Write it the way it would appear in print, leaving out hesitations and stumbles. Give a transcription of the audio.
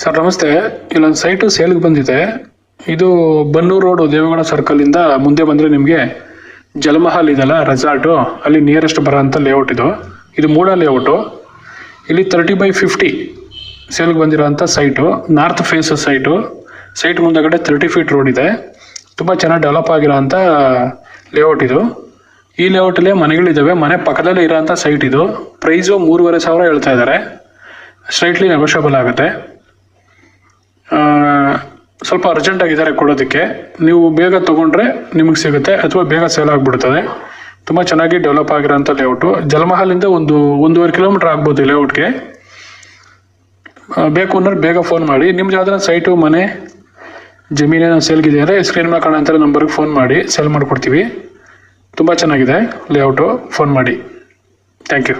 Sir ನಮಸ್ತೆ. ಇಲ್ಲೊಂದು site ಸೇಲ್ಗೆ ಬಂದಿದೆ. ಇದು ಬನ್ನೂರು ರೋಡು ದೇವೇಗೌಡ ಸರ್ಕಲಿಂದ ಮುಂದೆ ಬಂದರೆ ನಿಮಗೆ ಜಲಮಹಲ್ ಇದೆಲ್ಲ ರೆಸಾರ್ಟು, ಅಲ್ಲಿ ನಿಯರೆಸ್ಟ್ ಬರೋಂಥ ಲೇಔಟ್ ಇದು. ಇದು ಮೂಡ ಲೇಔಟು. ಇಲ್ಲಿ 30/50 ಸೇಲ್ಗೆ ಬಂದಿರೋಂಥ site, north face site. Site ಮುಂದಗಡೆ 30 ಫೀಟ್ ರೋಡ್ ಇದೆ. ತುಂಬ ಚೆನ್ನಾಗಿ ಡೆವಲಪ್ ಆಗಿರೋಂಥ ಲೇಔಟ್ ಇದು. ಈ ಲೇಔಟಲ್ಲೇ ಮನೆಗಳಿದ್ದಾವೆ. ಮನೆ ಪಕ್ಕದಲ್ಲೇ ಇರೋಂಥ ಸೈಟ್ ಇದು. ಪ್ರೈಸು 3,500 ಹೇಳ್ತಾ ಇದ್ದಾರೆ. ಸ್ಲೈಟ್ಲಿ ನೆಗೋಷಿಯಬಲ್ ಆಗುತ್ತೆ. ಸ್ವಲ್ಪ ಅರ್ಜೆಂಟ್ ಆಗಿದ್ದಾರೆ ಕೊಡೋದಕ್ಕೆ. ನೀವು ಬೇಗ ತೊಗೊಂಡ್ರೆ ನಿಮಗೆ ಸಿಗುತ್ತೆ, ಅಥವಾ ಬೇಗ ಸೇಲ್ ಆಗಿಬಿಡ್ತದೆ. ತುಂಬ ಚೆನ್ನಾಗಿ ಡೆವಲಪ್ ಆಗಿರೋಂಥ ಲೇಔಟು. ಜಲಮಹಲಿಂದ 1.5 ಕಿಲೋಮೀಟ್ರ್ ಆಗ್ಬೋದು ಈ ಲೇಔಟ್ಗೆ. ಬೇಕು ಅಂದ್ರೆ ಬೇಗ ಫೋನ್ ಮಾಡಿ. ನಿಮ್ದು ಯಾವ್ದಾರ ಸೈಟು, ಮನೆ, ಜಮೀನೇನೋ ಸೇಲ್ಗಿದೆ ಅಂದರೆ ಸ್ಕ್ರೀನ್ ಮೇಲೆ ಕಾಣೋಂಥ ನಂಬರ್ಗೆ ಫೋನ್ ಮಾಡಿ, ಸೇಲ್ ಮಾಡಿಕೊಡ್ತೀವಿ. ತುಂಬ ಚೆನ್ನಾಗಿದೆ ಲೇಔಟು. ಫೋನ್ ಮಾಡಿ. Thank you.